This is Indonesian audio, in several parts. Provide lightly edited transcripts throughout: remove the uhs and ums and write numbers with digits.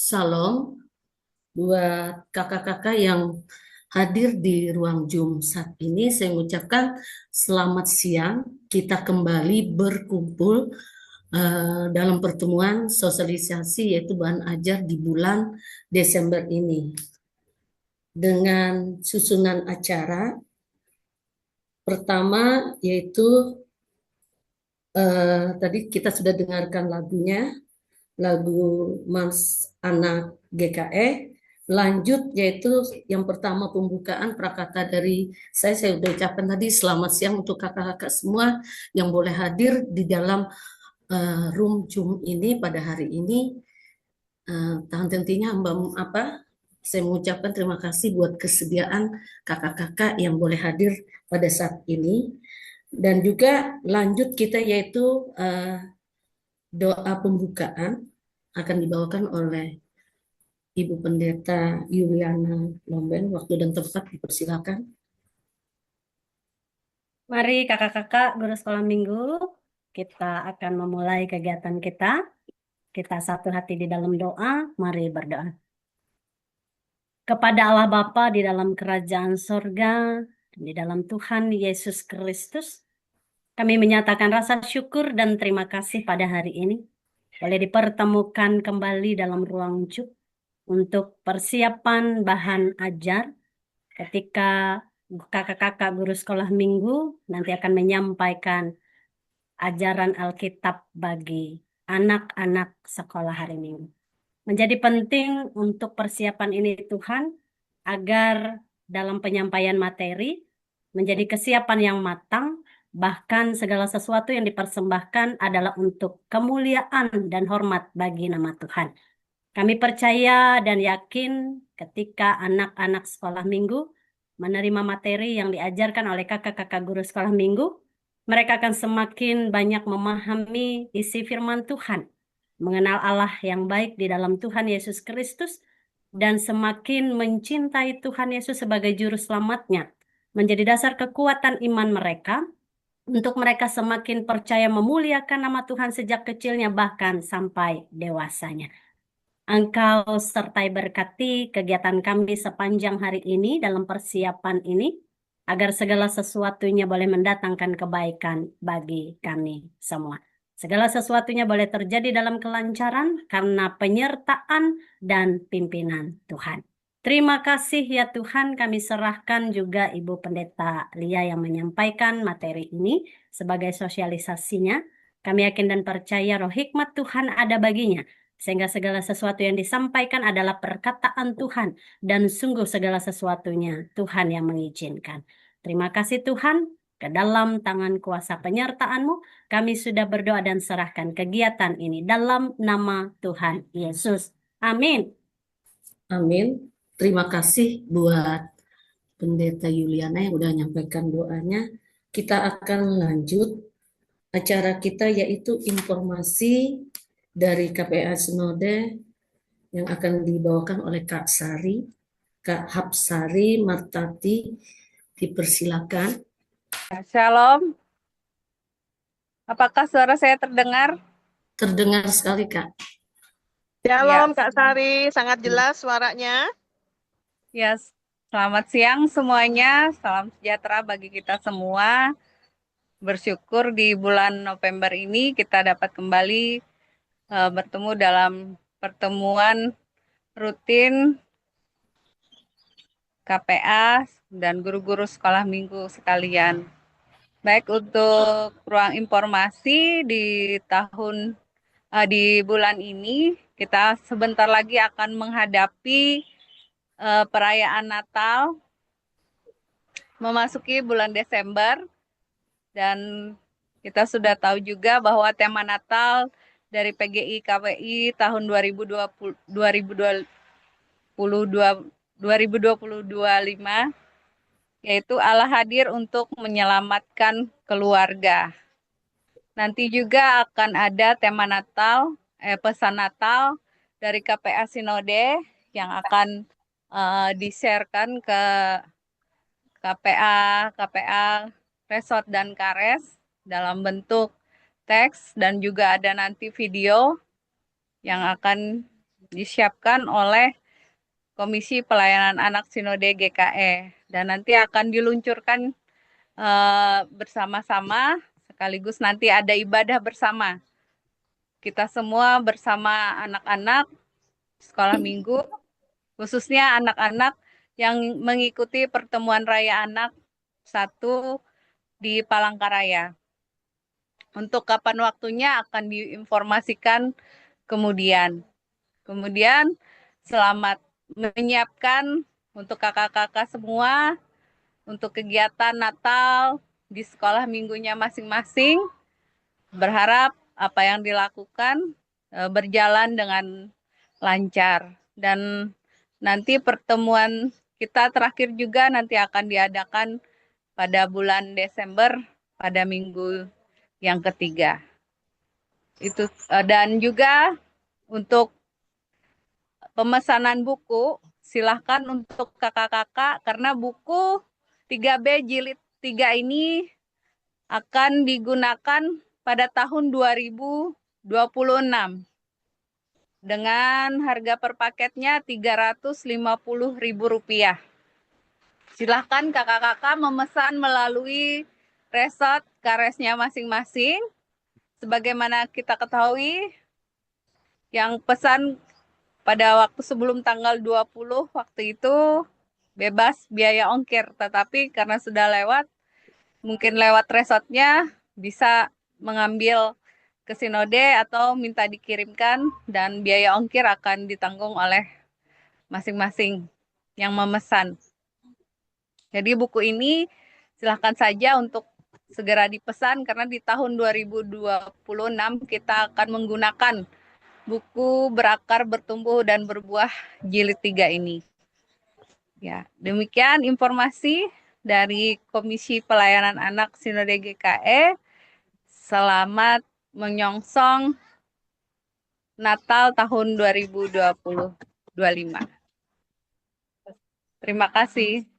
Salam buat kakak-kakak yang hadir di ruang Zoom saat ini. Saya mengucapkan selamat siang. Kita kembali berkumpul dalam pertemuan sosialisasi yaitu bahan ajar di bulan Desember ini. Dengan susunan acara pertama yaitu tadi kita sudah dengarkan lagunya, lagu Mas Anak GKE. Lanjut yaitu yang pertama pembukaan prakata dari saya sudah ucapkan tadi selamat siang untuk kakak-kakak semua yang boleh hadir di dalam room Zoom ini pada hari ini. Tentunya saya mengucapkan terima kasih buat kesediaan kakak-kakak yang boleh hadir pada saat ini. Dan juga lanjut kita yaitu doa pembukaan akan dibawakan oleh Ibu Pendeta Yuliana Lomben. Waktu dan tempat dipersilakan. Mari kakak-kakak guru sekolah minggu, kita akan memulai kegiatan kita. Kita satu hati di dalam doa, mari berdoa. Kepada Allah Bapa di dalam kerajaan sorga, di dalam Tuhan Yesus Kristus, kami menyatakan rasa syukur dan terima kasih pada hari ini. Boleh dipertemukan kembali dalam ruang cuk untuk persiapan bahan ajar ketika kakak-kakak guru sekolah minggu nanti akan menyampaikan ajaran Alkitab bagi anak-anak sekolah hari Minggu. Menjadi penting untuk persiapan ini Tuhan, agar dalam penyampaian materi menjadi kesiapan yang matang, bahkan segala sesuatu yang dipersembahkan adalah untuk kemuliaan dan hormat bagi nama Tuhan. Kami percaya dan yakin ketika anak-anak sekolah minggu menerima materi yang diajarkan oleh kakak-kakak guru sekolah minggu, mereka akan semakin banyak memahami isi firman Tuhan, mengenal Allah yang baik di dalam Tuhan Yesus Kristus, dan semakin mencintai Tuhan Yesus sebagai juru selamatnya, menjadi dasar kekuatan iman mereka, untuk mereka semakin percaya memuliakan nama Tuhan sejak kecilnya bahkan sampai dewasanya. Engkau sertai berkati kegiatan kami sepanjang hari ini dalam persiapan ini, agar segala sesuatunya boleh mendatangkan kebaikan bagi kami semua. Segala sesuatunya boleh terjadi dalam kelancaran karena penyertaan dan pimpinan Tuhan. Terima kasih ya Tuhan, kami serahkan juga Ibu Pendeta Lia yang menyampaikan materi ini sebagai sosialisasinya. Kami yakin dan percaya roh hikmat Tuhan ada baginya, sehingga segala sesuatu yang disampaikan adalah perkataan Tuhan, dan sungguh segala sesuatunya Tuhan yang mengizinkan. Terima kasih Tuhan, ke dalam tangan kuasa penyertaan-Mu, kami sudah berdoa dan serahkan kegiatan ini dalam nama Tuhan Yesus. Amin. Amin. Terima kasih buat Pendeta Yuliana yang udah menyampaikan doanya. Kita akan lanjut acara kita yaitu informasi dari KPA Sinode yang akan dibawakan oleh Kak Sari, Kak Hapsari Martati. Dipersilakan. Shalom, apakah suara saya terdengar? Terdengar sekali, Kak. Ya, Shalom Kak Sari, sangat jelas suaranya. ya, selamat siang semuanya. Salam sejahtera bagi kita semua. Bersyukur di bulan November ini kita dapat kembali bertemu dalam pertemuan rutin KPA dan guru-guru sekolah minggu sekalian. Baik, untuk ruang informasi di bulan ini kita sebentar lagi akan menghadapi perayaan Natal, memasuki bulan Desember, dan kita sudah tahu juga bahwa tema Natal dari PGI KWI tahun 2025 yaitu Allah hadir untuk menyelamatkan keluarga. Nanti juga akan ada tema Natal, pesan Natal dari KPA Sinode yang akan di-sharekan ke KPA Resort dan Kares dalam bentuk teks, dan juga ada nanti video yang akan disiapkan oleh Komisi Pelayanan Anak Sinode GKE dan nanti akan diluncurkan bersama-sama sekaligus nanti ada ibadah bersama. Kita semua bersama anak-anak sekolah minggu, khususnya anak-anak yang mengikuti pertemuan raya anak 1 di Palangkaraya. Untuk kapan waktunya akan diinformasikan kemudian. Kemudian selamat menyiapkan untuk kakak-kakak semua untuk kegiatan Natal di sekolah minggunya masing-masing. Berharap apa yang dilakukan berjalan dengan lancar. Dan nanti pertemuan kita terakhir juga nanti akan diadakan pada bulan Desember pada minggu yang ketiga. Itu dan juga untuk pemesanan buku, silahkan untuk kakak-kakak karena buku 3B jilid 3 ini akan digunakan pada tahun 2026 dengan harga per paketnya Rp350.000. Silahkan kakak-kakak memesan melalui resort karesnya masing-masing. Sebagaimana kita ketahui, yang pesan pada waktu sebelum tanggal 20 waktu itu bebas biaya ongkir, tetapi karena sudah lewat, mungkin lewat resortnya bisa mengambil ke Sinode atau minta dikirimkan dan biaya ongkir akan ditanggung oleh masing-masing yang memesan. Jadi buku ini silahkan saja untuk segera dipesan karena di tahun 2026 kita akan menggunakan buku Berakar, Bertumbuh, dan Berbuah jilid 3 ini. Ya, demikian informasi dari Komisi Pelayanan Anak Sinode GKE. Selamat menyongsong Natal tahun 2025. Terima kasih.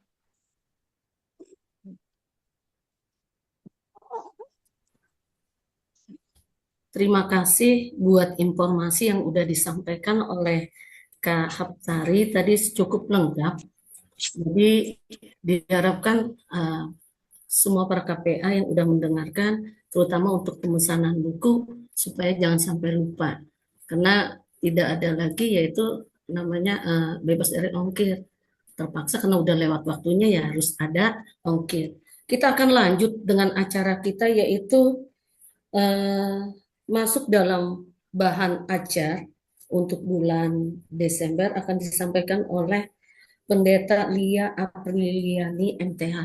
Terima kasih buat informasi yang udah disampaikan oleh Kak Hapsari tadi cukup lengkap. Jadi diharapkan semua para KPA yang udah mendengarkan, terutama untuk pemesanan buku, supaya jangan sampai lupa. Karena tidak ada lagi yaitu namanya bebas dari ongkir. Terpaksa karena udah lewat waktunya ya harus ada ongkir. Kita akan lanjut dengan acara kita yaitu masuk dalam bahan ajar untuk bulan Desember akan disampaikan oleh Pendeta Lia Apriliani MTH.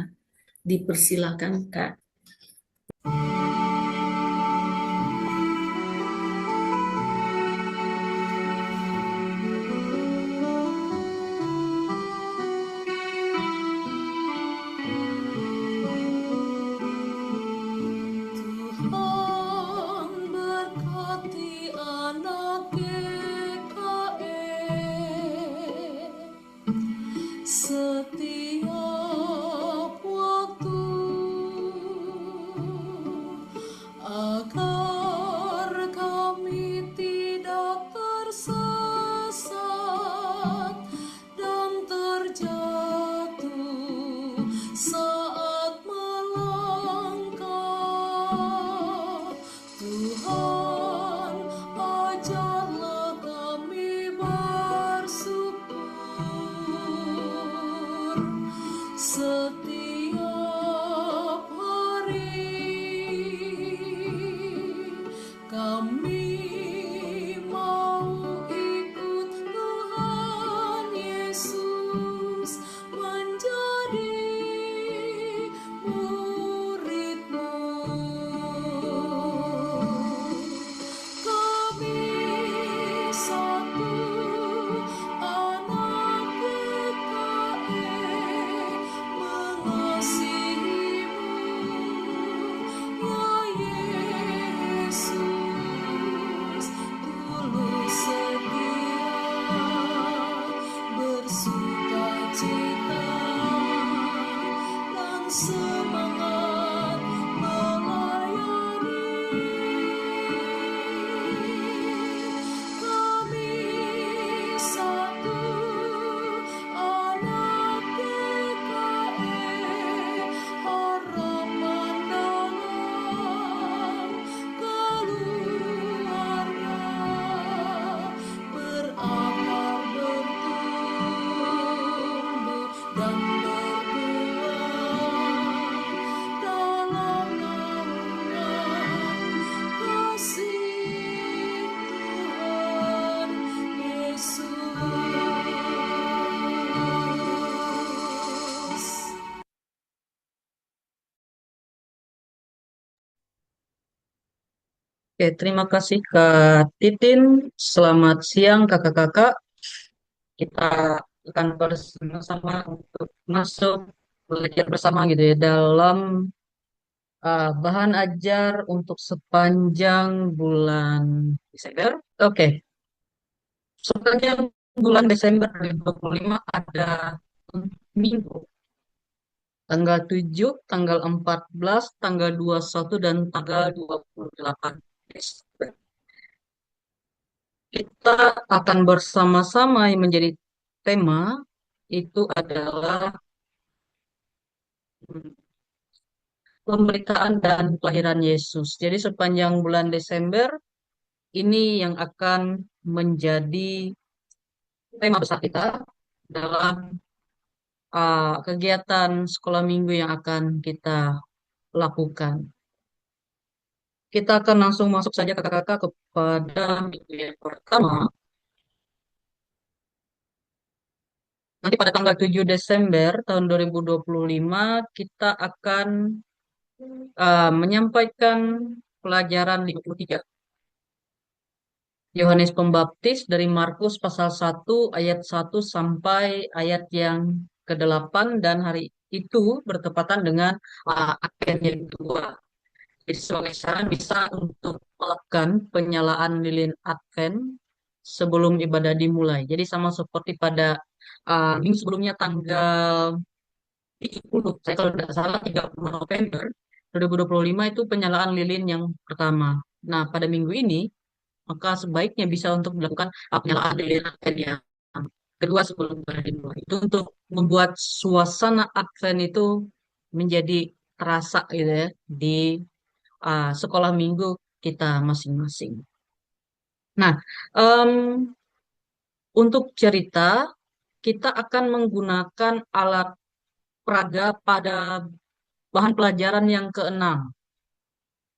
Dipersilakan Kak. Setiap waktu agar kami tidak tersesat dan terjatuh saat melangkah. Tuhan, ajarlah kami bersyukur setiap hari. Kami mau ikut Tuhan Yesus menjadi murid-Mu. Kami satu anak GKE mengasihi-Mu, ya Yesus. Oke, terima kasih Kak Titin. Selamat siang kakak-kakak. Kita akan bersama-sama untuk masuk belajar bersama gitu ya dalam bahan ajar untuk sepanjang bulan Desember. Oke, sepanjang bulan Desember 2025 ada minggu tanggal 7, tanggal 14, tanggal 21 dan tanggal 28 Desember. Kita akan bersama-sama yang menjadi tema itu adalah hmm, pemberitaan dan kelahiran Yesus. Jadi sepanjang bulan Desember ini yang akan menjadi tema besar kita dalam kegiatan sekolah minggu yang akan kita lakukan. Kita akan langsung masuk saja kakak-kakak kepada minggu yang pertama. Nanti pada tanggal 7 Desember tahun 2025 kita akan menyampaikan pelajaran 53 Yohanes Pembaptis dari Markus pasal 1 ayat 1 sampai ayat yang ke-8 dan hari itu bertepatan dengan Advent yang kedua. Jadi sebagai saran bisa untuk melakukan penyalaan lilin Advent sebelum ibadah dimulai. Jadi sama seperti pada minggu sebelumnya tanggal 30, saya kalau tidak salah 30 November 2025 itu penyalaan lilin yang pertama. Nah, pada minggu ini maka sebaiknya bisa untuk melakukan penyalaan lilin Advent yang kedua sebelum ibadah dimulai. Itu untuk membuat suasana Advent itu menjadi terasa gitu ya di sekolah minggu kita masing-masing. Nah, em, untuk cerita kita akan menggunakan alat peraga pada bahan pelajaran yang keenam.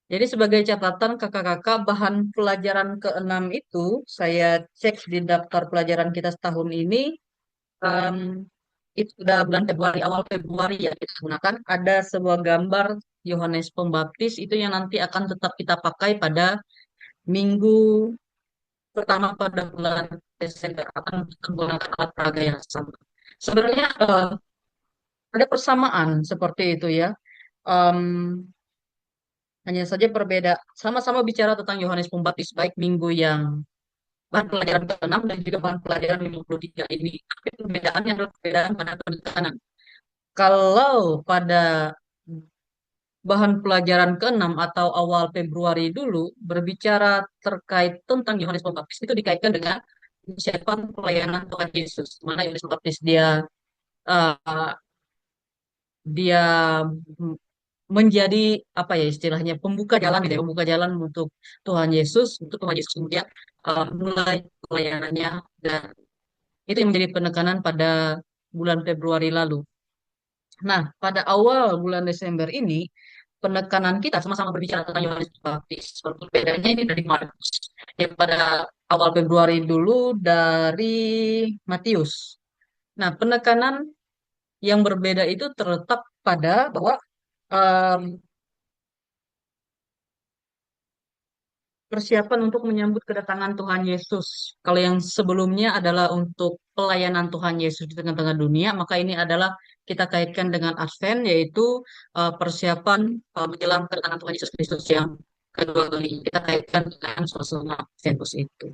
Jadi sebagai catatan kakak-kakak, bahan pelajaran keenam itu saya cek di daftar pelajaran kita setahun ini, em, itu sudah bulan Februari, awal Februari ya kita gunakan, ada sebuah gambar Yohanes Pembaptis itu yang nanti akan tetap kita pakai pada minggu pertama pada bulan Desember, akan menggunakan alat peraga yang sama. Sebenarnya ada persamaan seperti itu ya. Em, Hanya saja berbeda. Sama-sama bicara tentang Yohanes Pembaptis, baik minggu yang bahan pelajaran ke-6 dan juga bahan pelajaran 53 ini. Tapi perbedaannya adalah perbedaan pada penekanan. Kalau pada bahan pelajaran ke-6 atau awal Februari dulu berbicara terkait tentang Yohanes Pembaptis itu dikaitkan dengan persiapan pelayanan Tuhan Yesus. Mana Yohanes Pembaptis uh, dia menjadi apa ya istilahnya pembuka jalan gitu ya, pembuka jalan untuk Tuhan Yesus kemudian mulai pelayanannya dan itu yang menjadi penekanan pada bulan Februari lalu. Nah, pada awal bulan Desember ini penekanan kita sama-sama berbicara tentang Yohanes Baptis. Bedanya ini dari Markus. Yang pada awal Februari dulu dari Matius. Nah, penekanan yang berbeda itu terletak pada bahwa em, persiapan untuk menyambut kedatangan Tuhan Yesus. Kalau yang sebelumnya adalah untuk pelayanan Tuhan Yesus di tengah-tengah dunia, maka ini adalah kita kaitkan dengan Advent, yaitu persiapan menjelang kedatangan Tuhan Yesus Kristus yang kedua kali. Kita kaitkan dengan suasana Adventus itu.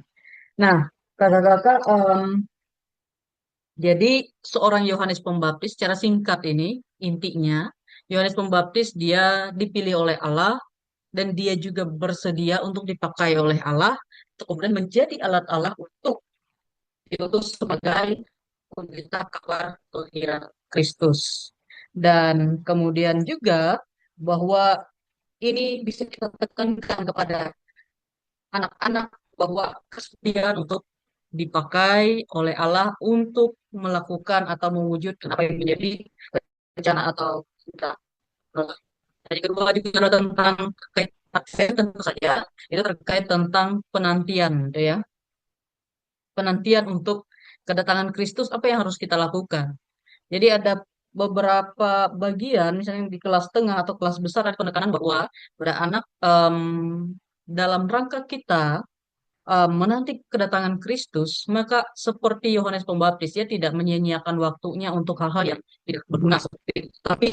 Nah, kakak-kakak, jadi seorang Yohanes Pembaptis, secara singkat ini, intinya, Yohanes Pembaptis dia dipilih oleh Allah, dan dia juga bersedia untuk dipakai oleh Allah untuk kemudian menjadi alat Allah untuk diutus sebagai pemberita kabar kelahiran Kristus. Dan kemudian juga bahwa ini bisa kita tekankan kepada anak-anak bahwa kesediaan untuk dipakai oleh Allah untuk melakukan atau mewujudkan apa yang menjadi rencana atau kita. Jadi kedua juga adalah tentang terkait Advent tentu saja itu terkait tentang penantian, gitu ya. Penantian untuk kedatangan Kristus apa yang harus kita lakukan. Jadi ada beberapa bagian misalnya di kelas tengah atau kelas besar ada penekanan bahwa pada anak dalam rangka kita menanti kedatangan Kristus, maka seperti Yohanes Pembaptis, dia tidak menyia-nyiakan waktunya untuk hal-hal yang tidak berguna seperti itu. Tapi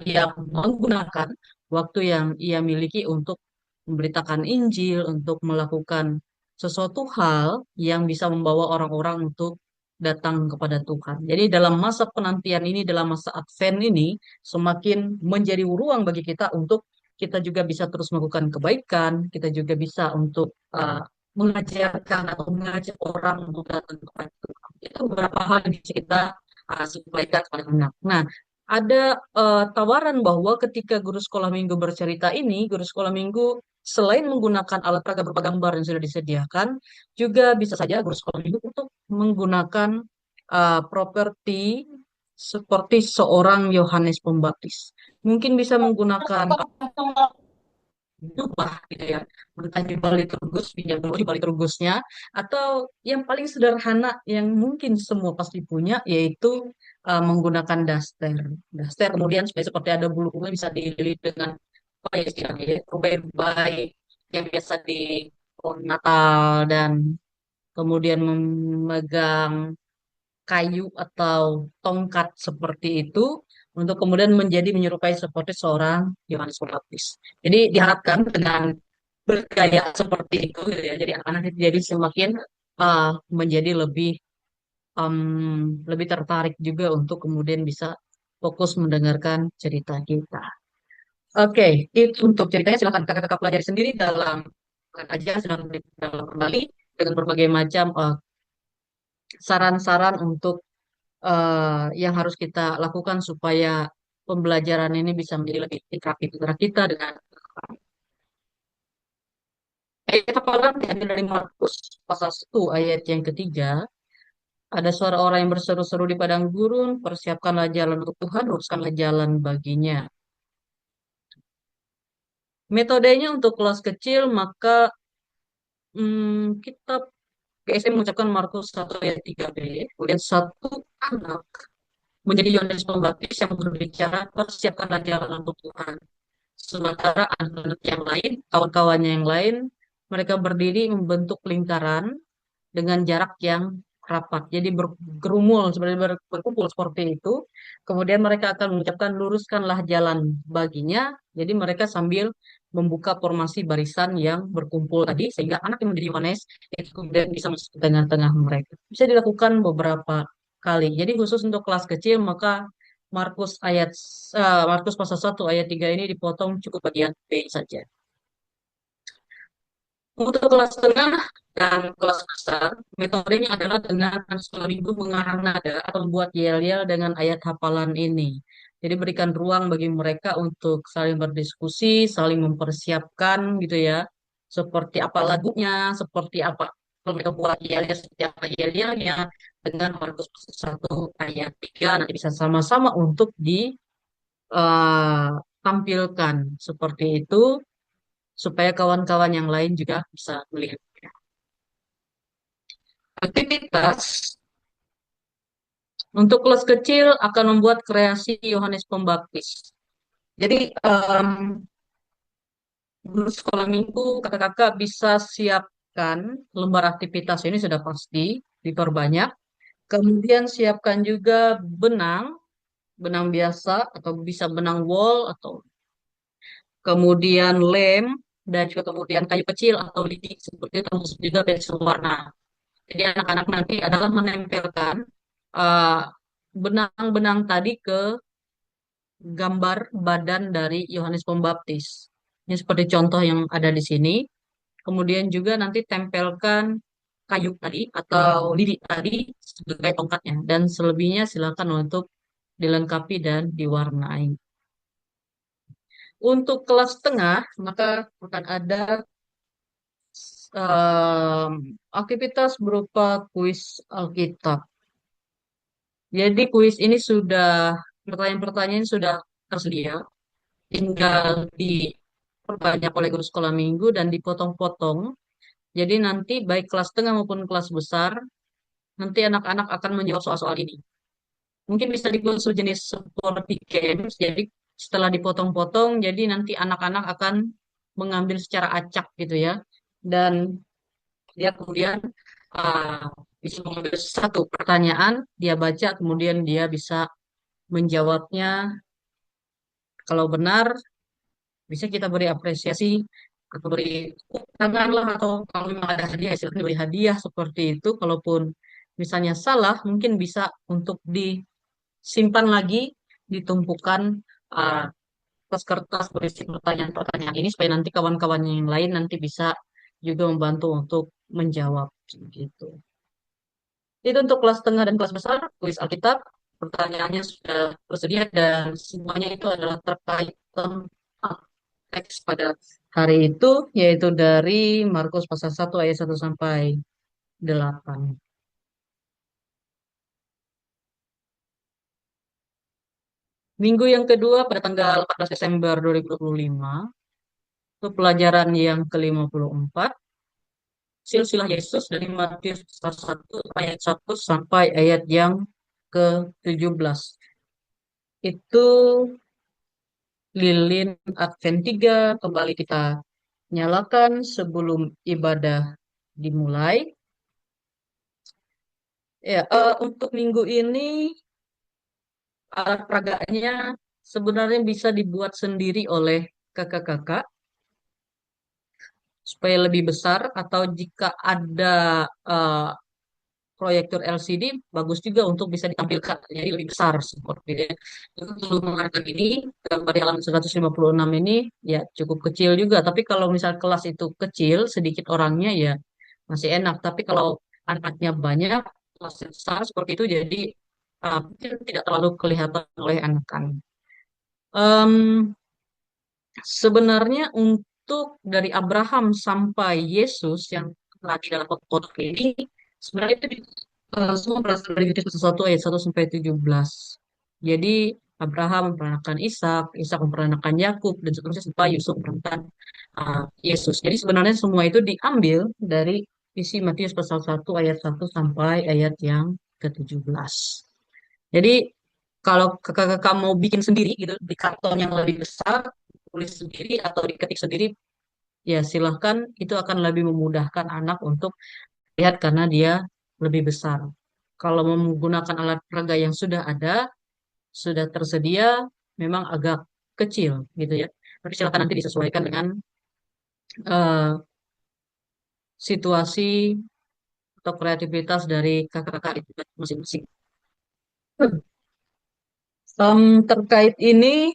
dia menggunakan waktu yang ia miliki untuk memberitakan Injil, untuk melakukan sesuatu hal yang bisa membawa orang-orang untuk datang kepada Tuhan. Jadi dalam masa penantian ini, dalam masa Advent ini, semakin menjadi ruang bagi kita untuk kita juga bisa terus melakukan kebaikan, kita juga bisa untuk mengajarkan atau mengajak orang untuk datang kepada Tuhan. Itu beberapa hal yang bisa kita sampaikan kepada anak. Nah, ada tawaran bahwa ketika guru sekolah minggu bercerita ini, guru sekolah minggu selain menggunakan alat peraga berupa gambar yang sudah disediakan, juga bisa saja guru sekolah minggu untuk menggunakan properti seperti seorang Yohanes Pembaptis. Mungkin bisa menggunakan jubah gitu ya, entah jubah liturgus, pinjam dulu jubah liturgusnya, atau yang paling sederhana yang mungkin semua pasti punya, yaitu menggunakan daster. Daster kemudian supaya seperti ada bulu-bulu bisa dililit dengan apa ya istilahnya, ya, rubai-rubai yang biasa di pohon Natal, dan kemudian memegang kayu atau tongkat seperti itu untuk kemudian menjadi menyerupai seperti seorang Yohanes Pembaptis. Jadi diharapkan dengan bergaya seperti itu gitu ya. Jadi anak-anak itu jadi semakin menjadi lebih tertarik juga untuk kemudian bisa fokus mendengarkan cerita kita. Oke, itu untuk ceritanya silakan kakak-kakak pelajari sendiri dalam aja sedang dalam kembali dengan berbagai macam saran-saran untuk yang harus kita lakukan supaya pembelajaran ini bisa menjadi lebih interaktif antara kita dengan ayat hafalan diambil dari Markus pasal 1 ayat yang ketiga. Ada suara orang yang berseru-seru di padang gurun, persiapkanlah jalan untuk Tuhan, luruskanlah jalan baginya. Metodenya untuk kelas kecil, maka kita GSM mengucapkan Markus 1 ayat 3b, kemudian satu anak menjadi Yohanes Pembaptis yang berbicara, persiapkanlah jalan untuk Tuhan. Sementara anak-anak yang lain, kawan-kawannya yang lain, mereka berdiri membentuk lingkaran dengan jarak yang rapat. Jadi bergerumul, sebenarnya berkumpul seperti itu. Kemudian mereka akan mengucapkan luruskanlah jalan baginya. Jadi mereka sambil membuka formasi barisan yang berkumpul tadi, sehingga anak yang menjadi Yohanes itu kemudian bisa masuk ke tengah-tengah mereka. Bisa dilakukan beberapa kali. Jadi khusus untuk kelas kecil, maka Markus pasal 1 ayat 3 ini dipotong cukup bagian B saja. Untuk kelas tengah dan kelas besar, metodenya adalah dengan sekolah minggu mengarang nada atau membuat yel-yel dengan ayat hafalan ini. Jadi berikan ruang bagi mereka untuk saling berdiskusi, saling mempersiapkan gitu ya. Seperti apa lagunya, seperti apa kalau mereka buat yel-yel, seperti apa yel-yelnya dengan Markus 1 ayat 3 nanti bisa sama-sama untuk ditampilkan seperti itu supaya kawan-kawan yang lain juga bisa melihat. Aktivitas untuk kelas kecil akan membuat kreasi Yohanes Pembaptis. Jadi guru sekolah minggu kakak-kakak bisa siapkan lembar aktivitas ini sudah pasti diperbanyak. Kemudian siapkan juga benang biasa atau bisa benang wol atau kemudian lem dan juga kemudian kayu kecil atau lidi seperti itu, termasuk juga pensil warna. Jadi anak-anak nanti adalah menempelkan uh, benang-benang tadi ke gambar badan dari Yohanes Pembaptis. Ini seperti contoh yang ada di sini. Kemudian juga nanti tempelkan kayu tadi atau lidi tadi sebagai tongkatnya. Dan selebihnya silakan untuk dilengkapi dan diwarnai. Untuk kelas tengah, maka akan ada aktivitas berupa kuis Alkitab. Jadi kuis ini pertanyaan-pertanyaan sudah tersedia, tinggal diperbanyak oleh guru sekolah minggu dan dipotong-potong. Jadi nanti baik kelas tengah maupun kelas besar, nanti anak-anak akan menjawab soal-soal ini. Mungkin bisa dibuat sejenis seperti games, jadi setelah dipotong-potong, jadi nanti anak-anak akan mengambil secara acak gitu ya. Dan dia kemudian uh, bisa mengambil satu pertanyaan, dia baca, kemudian dia bisa menjawabnya. Kalau benar, bisa kita beri apresiasi atau beri tepuk tangan lah, atau kalau memang ada hadiah, silahkan beri hadiah seperti itu. Kalaupun misalnya salah, mungkin bisa untuk disimpan lagi, ditumpukan uh, kertas-kertas berisi pertanyaan-pertanyaan ini supaya nanti kawan-kawan yang lain nanti bisa juga membantu untuk menjawab gitu. Itu untuk kelas tengah dan kelas besar, kuis Alkitab. Pertanyaannya sudah tersedia dan semuanya itu adalah terkait tentang teks pada hari itu, yaitu dari Markus pasal 1 ayat 1 sampai 8. Minggu yang kedua pada tanggal 14 Desember 2025, itu pelajaran yang ke-54, silsilah Yesus dari Matius pasal 1 ayat 1 sampai ayat yang ke-17. Itu lilin Advent 3 kembali kita nyalakan sebelum ibadah dimulai. Ya, untuk minggu ini alat peraganya sebenarnya bisa dibuat sendiri oleh kakak-kakak supaya lebih besar, atau jika ada eh, proyektor LCD bagus juga untuk bisa ditampilkan jadi lebih besar seperti itu. Untuk menggunakan ini gambar di halaman 156 ini ya cukup kecil juga, tapi kalau misal kelas itu kecil sedikit orangnya ya masih enak, tapi kalau anaknya banyak kelasnya besar seperti itu jadi mungkin tidak terlalu kelihatan oleh anak-anak. Em, Sebenarnya untuk dari Abraham sampai Yesus yang lagi dalam kotak ini sebenarnya itu semua berasal dari Genesis pasal 1 ayat 1 sampai 17. Jadi Abraham memperanakan Ishak, Ishak memperanakan Yakub, dan seterusnya sampai Yusuf memperanakan Yesus. Jadi sebenarnya semua itu diambil dari isi Matius pasal 1 ayat 1 sampai ayat yang ke-17. Jadi kalau kakak-kakak mau bikin sendiri gitu di karton yang lebih besar, tulis sendiri atau diketik sendiri, ya silahkan, itu akan lebih memudahkan anak untuk lihat karena dia lebih besar. Kalau mau menggunakan alat peraga yang sudah ada, sudah tersedia, memang agak kecil gitu ya. Tapi silakan nanti disesuaikan dengan eh, situasi atau kreativitas dari kakak-kakak itu masing-masing. Terkait ini,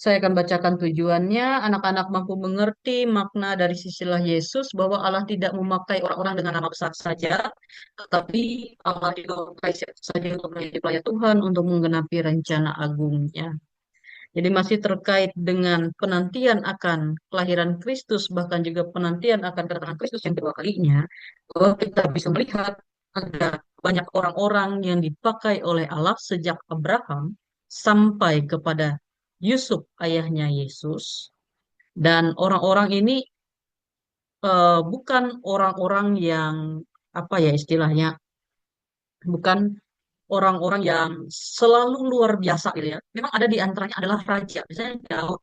saya akan bacakan tujuannya. Anak-anak mampu mengerti makna dari sisilah Yesus bahwa Allah tidak memakai orang-orang dengan nama besar saja, tetapi Allah juga memakai siapa saja untuk menjadi pelayan Tuhan untuk menggenapi rencana agungnya. Jadi masih terkait dengan penantian akan kelahiran Kristus, bahkan juga penantian akan kedatangan Kristus yang kedua kalinya, bahwa kita bisa melihat ada banyak orang-orang yang dipakai oleh Allah sejak Abraham sampai kepada Yusuf ayahnya Yesus. Dan orang-orang ini bukan orang-orang yang apa ya istilahnya, bukan orang-orang yang selalu luar biasa gitu ya. Memang ada di antaranya adalah raja, misalnya Daud,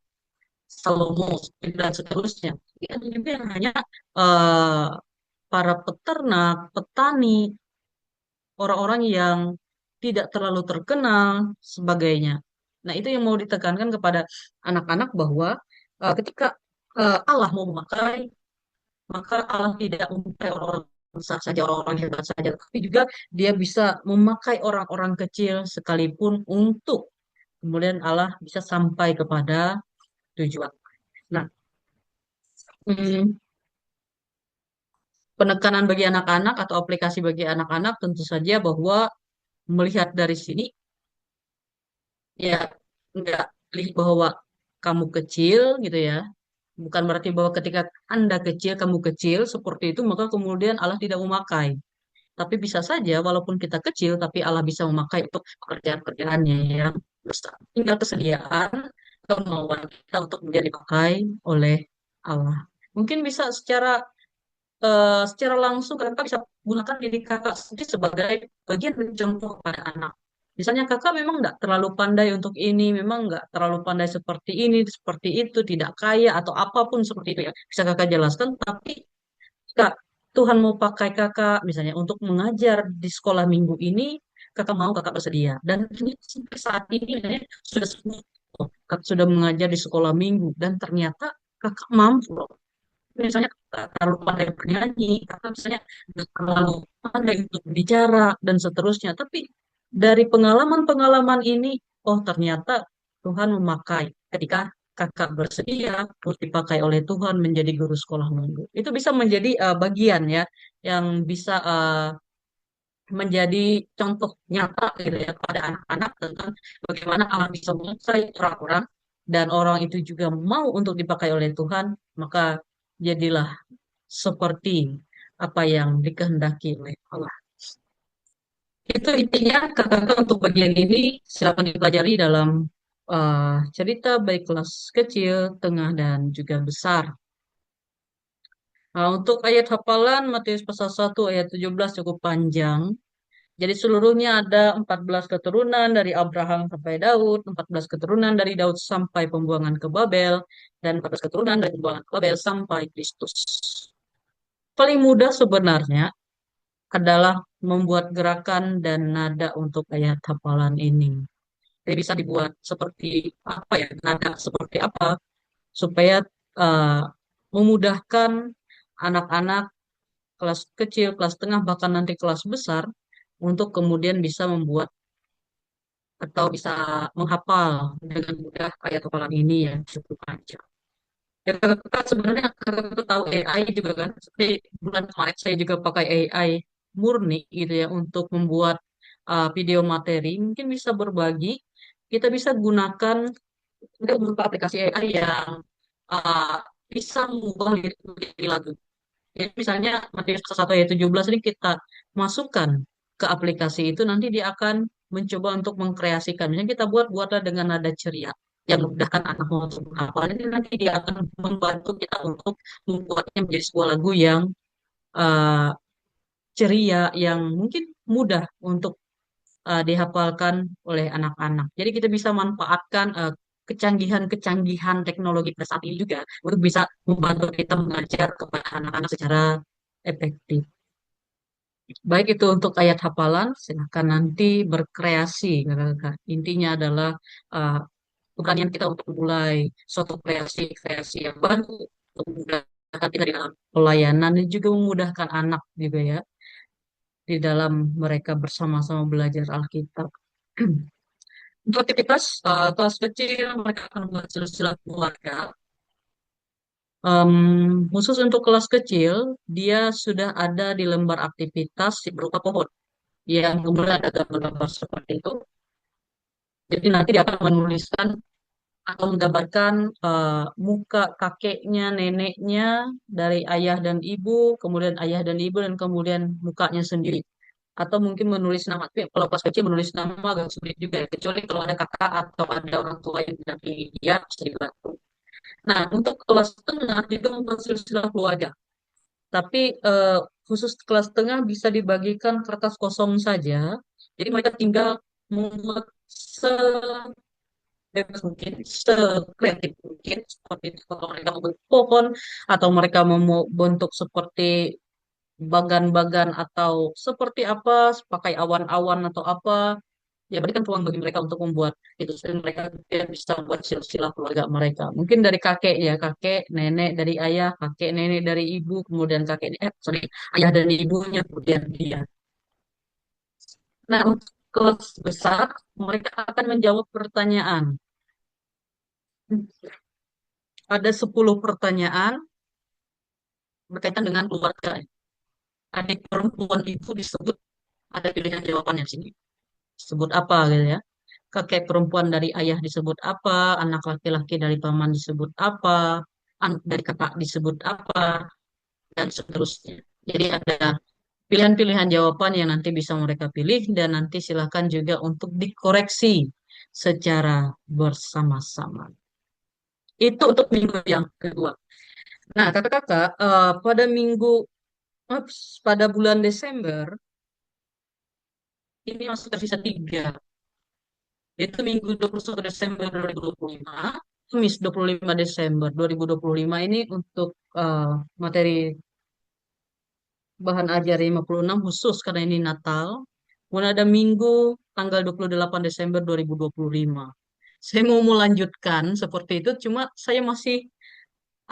Salomo, dan seterusnya. Ada juga yang hanya eh, para peternak, petani, orang-orang yang tidak terlalu terkenal, sebagainya. Nah, itu yang mau ditekankan kepada anak-anak bahwa ketika Allah mau memakai, maka Allah tidak memakai orang-orang besar saja, orang-orang hebat saja, tapi juga dia bisa memakai orang-orang kecil sekalipun untuk kemudian Allah bisa sampai kepada tujuan. Nah, hmm, penekanan bagi anak-anak atau aplikasi bagi anak-anak tentu saja bahwa melihat dari sini ya nggak lihat bahwa kamu kecil gitu ya. Bukan berarti bahwa ketika Anda kecil, kamu kecil seperti itu, maka kemudian Allah tidak memakai. Tapi bisa saja walaupun kita kecil, tapi Allah bisa memakai untuk pekerjaan-pekerjaannya yang besar. Tinggal kesediaan, kemauan kita untuk menjadi dipakai oleh Allah. Mungkin bisa secara langsung kakak bisa gunakan diri kakak sendiri sebagai bagian dari contoh pada anak. Misalnya kakak memang nggak terlalu pandai untuk ini, memang nggak terlalu pandai seperti ini, seperti itu, tidak kaya atau apapun seperti itu ya. Bisa kakak jelaskan, tapi Kak, Tuhan mau pakai kakak misalnya untuk mengajar di sekolah minggu ini, kakak mau kakak bersedia. Dan ini sampai saat ini misalnya sudah 10 tahun, kakak sudah mengajar di sekolah minggu dan ternyata kakak mampu loh. Misalnya kakak terlalu pandai bernyanyi, kakak misalnya nggak terlalu pandai untuk bicara dan seterusnya. Tapi dari pengalaman-pengalaman ini, oh ternyata Tuhan memakai ketika kakak bersedia terus dipakai oleh Tuhan menjadi guru sekolah minggu. Itu bisa menjadi bagian ya yang bisa menjadi contoh nyata gitu ya pada anak-anak tentang bagaimana Allah bisa menguasai orang-orang dan orang itu juga mau untuk dipakai oleh Tuhan, maka jadilah seperti apa yang dikehendaki oleh Allah. Itu intinya kakak untuk bagian ini silakan dipelajari dalam cerita baik kelas kecil, tengah, dan juga besar. Nah, untuk ayat hafalan Matius pasal 1 ayat 17 cukup panjang. Jadi seluruhnya ada 14 keturunan dari Abraham sampai Daud, 14 keturunan dari Daud sampai pembuangan ke Babel, dan 14 keturunan dari pembuangan ke Babel sampai Kristus. Paling mudah sebenarnya adalah membuat gerakan dan nada untuk ayat hafalan ini. Jadi bisa dibuat seperti apa ya, nada seperti apa, supaya uh, memudahkan anak-anak kelas kecil, kelas tengah, bahkan nanti kelas besar untuk kemudian bisa membuat atau bisa menghafal dengan mudah ayat hafalan ini yang cukup panjang. Ya, kakak sebenarnya kakak tahu AI juga kan? Seperti bulan kemarin saya juga pakai AI murni gitu ya untuk membuat video materi. Mungkin bisa berbagi. Kita bisa gunakan untuk berupa aplikasi AI yang uh, bisa mengubah lirik menjadi lagu. Jadi misalnya Matius 1 ayat 17 ini kita masukkan ke aplikasi itu, nanti dia akan mencoba untuk mengkreasikan. Misalnya kita buatlah dengan nada ceria yang memudahkan anak untuk menghafal. Ini nanti dia akan membantu kita untuk membuatnya menjadi sebuah lagu yang uh, ceria, yang mungkin mudah untuk dihafalkan oleh anak-anak. Jadi kita bisa manfaatkan kecanggihan-kecanggihan teknologi pada saat ini juga untuk bisa membantu kita mengajar kepada anak-anak secara efektif. Baik itu untuk ayat hafalan, silahkan nanti berkreasi. Kakak. Intinya adalah uh, keberanian kita untuk mulai suatu kreasi-kreasi yang baru, untuk memudahkan kita di dalam pelayanan dan juga memudahkan anak juga ya di dalam mereka bersama-sama belajar Alkitab. Untuk aktivitas kelas kecil mereka akan membuat silsilah keluarga. Khusus untuk kelas kecil, dia sudah ada di lembar aktivitas berupa pohon yang kemudian ada gambar-gambar seperti itu. Jadi nanti dia akan menuliskan atau menggambarkan muka kakeknya, neneknya dari ayah dan ibu, kemudian ayah dan ibu, dan kemudian mukanya sendiri. Atau mungkin menulis nama, tapi kalau kelas kecil menulis nama agak sulit juga ya, kecuali kalau ada kakak atau ada orang tua yang mendampingi dia bisa dibantu. Nah, untuk kelas tengah juga membuat silsilah keluarga. Tapi khusus kelas tengah bisa dibagikan kertas kosong saja. Jadi mereka tinggal membuat sebebas mungkin, sekreatif mungkin. Seperti itu. Kalau mereka membuat pohon, atau mereka mau bentuk seperti bagan-bagan atau seperti apa, pakai awan-awan atau apa, ya berikan peluang bagi mereka untuk membuat itu, sehingga mereka bisa membuat silsilah keluarga mereka. Mungkin dari kakek ya, kakek, nenek dari ayah, kakek, nenek dari ibu, kemudian kakek, sorry, ayah dan ibunya, kemudian dia. Nah, untuk kelas besar, mereka akan menjawab pertanyaan. Ada 10 pertanyaan berkaitan dengan keluarga. Adik perempuan itu disebut, ada pilihan jawabannya di sini. Sebut apa gitu ya. Kakek perempuan dari ayah disebut apa, anak laki-laki dari paman disebut apa, anak dari kakak disebut apa, dan seterusnya. Jadi ada pilihan-pilihan jawaban yang nanti bisa mereka pilih, dan nanti silakan juga untuk dikoreksi secara bersama-sama. Itu untuk minggu yang kedua. Nah, kakak-kakak, pada bulan Desember, ini masih tersisa 3. Itu Minggu 21 Desember 2025, Kamis 25 Desember 2025 ini untuk materi bahan ajar 56 khusus karena ini Natal. Kemudian ada Minggu tanggal 28 Desember 2025. Saya mau melanjutkan seperti itu, cuma saya masih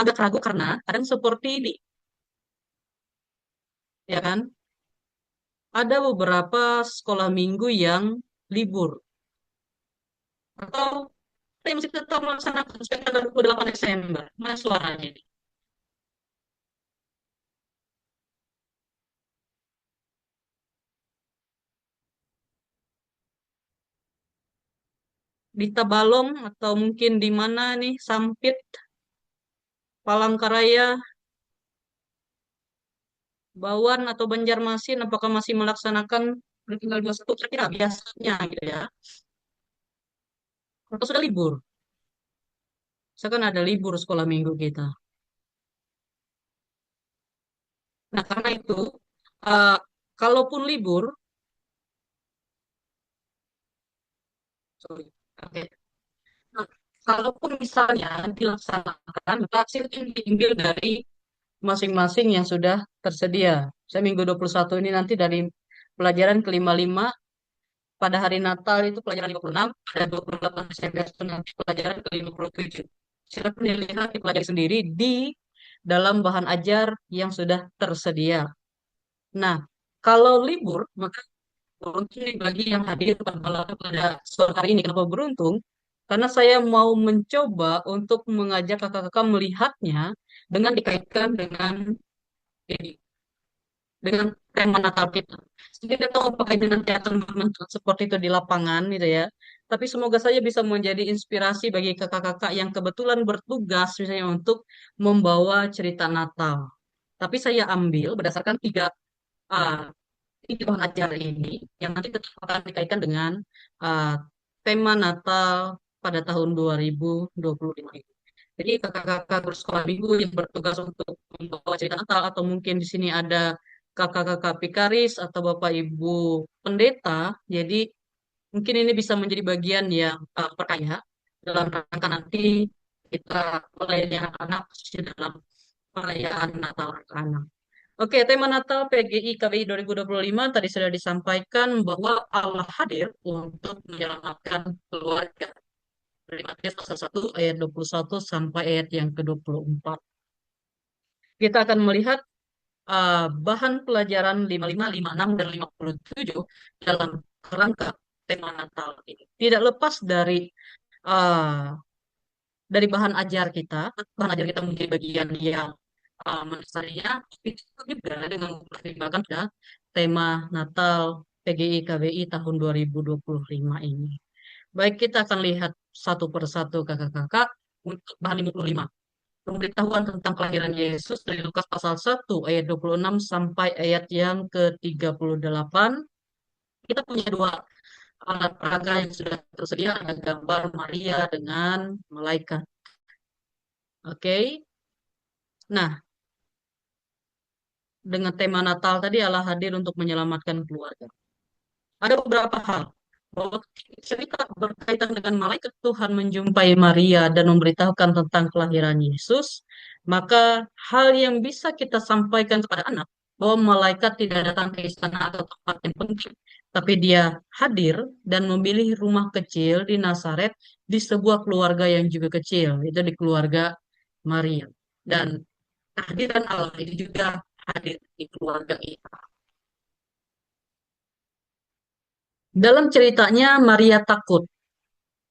agak ragu karena kadang seperti ini, ya kan? Ada beberapa sekolah minggu yang libur atau ada yang masih tetap melaksanakan sampai tanggal 28 Desember. Mana suaranya ini? Di Tabalong atau mungkin di mana nih? Sampit, Palangkaraya, Bawan atau Banjarmasin, apakah masih melaksanakan tanggal 21 kira-kira biasanya gitu ya? Atau sudah libur? Saya kan ada libur sekolah minggu kita. Nah, karena itu, eh, kalaupun libur, sorry, oke. Nah, kalaupun misalnya dilaksanakan, maka hasil ini diambil dari masing-masing yang sudah tersedia. Saya minggu 21 ini nanti dari pelajaran ke-55, pada hari Natal itu pelajaran 56, pada 28 Desember itu nanti pelajaran ke-57. Silakan dilihat, dipelajari sendiri di dalam bahan ajar yang sudah tersedia. Nah, kalau libur, maka beruntung nih bagi yang hadir pada sore hari ini. Kenapa beruntung? Karena saya mau mencoba untuk mengajak kakak-kakak melihatnya dengan dikaitkan dengan ini, dengan tema Natal kita. Saya tidak tahu apakah ini nanti akan berbentuk seperti itu di lapangan gitu ya. Tapi semoga saya bisa menjadi inspirasi bagi kakak-kakak yang kebetulan bertugas misalnya untuk membawa cerita Natal. Tapi saya ambil berdasarkan ah, tiga bahan ajar ini yang nanti tetap akan dikaitkan dengan ah, tema Natal pada tahun 2025 ini. Jadi kakak-kakak bersekolah minggu yang bertugas untuk membawa cerita Natal atau mungkin di sini ada kakak-kakak Pikaris atau bapak ibu pendeta. Jadi mungkin ini bisa menjadi bagian yang perkaya dalam rangka nanti kita melayani anak-anak khususnya dalam perayaan Natal anak-anak. Oke, tema Natal PGI KBI 2025 tadi sudah disampaikan bahwa Allah hadir untuk menyelamatkan keluarga. Dari Matius pasal 1 ayat 21 sampai ayat yang ke-24. Kita akan melihat bahan pelajaran 55, 56, dan 57 dalam kerangka tema Natal ini. Tidak lepas uh, dari bahan ajar kita. Bahan ajar kita menjadi bagian yang mendasarinya, tapi juga dengan mempertimbangkan pada tema Natal PGI KBI tahun 2025 ini. Baik, kita akan lihat satu persatu kakak-kakak untuk bahan 55. Pemberitahuan tentang kelahiran Yesus dari Lukas pasal 1 ayat 26 sampai ayat yang ke-38. Kita punya dua alat peraga yang sudah tersedia, ada gambar Maria dengan malaikat. Oke. Nah, dengan tema Natal tadi Allah hadir untuk menyelamatkan keluarga. Ada beberapa hal bahwa cerita berkaitan dengan malaikat Tuhan menjumpai Maria dan memberitahukan tentang kelahiran Yesus, maka hal yang bisa kita sampaikan kepada anak bahwa malaikat tidak datang ke istana atau tempat yang penting, tapi dia hadir dan memilih rumah kecil di Nazaret di sebuah keluarga yang juga kecil, itu di keluarga Maria. Dan kehadiran Allah itu juga hadir di keluarga kita. Dalam ceritanya Maria takut.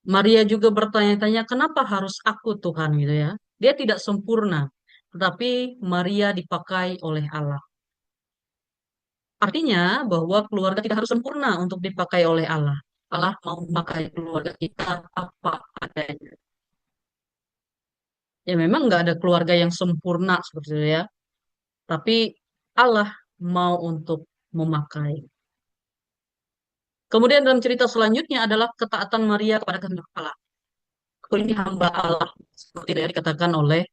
Maria juga bertanya-tanya, kenapa harus aku Tuhan gitu ya. Dia tidak sempurna, tetapi Maria dipakai oleh Allah. Artinya bahwa keluarga tidak harus sempurna untuk dipakai oleh Allah. Allah mau memakai keluarga kita apa adanya. Ya memang nggak ada keluarga yang sempurna seperti itu ya. Tapi Allah mau untuk memakai. Kemudian dalam cerita selanjutnya adalah ketaatan Maria kepada kehendak Allah. Aku ini hamba Allah, seperti yang dikatakan oleh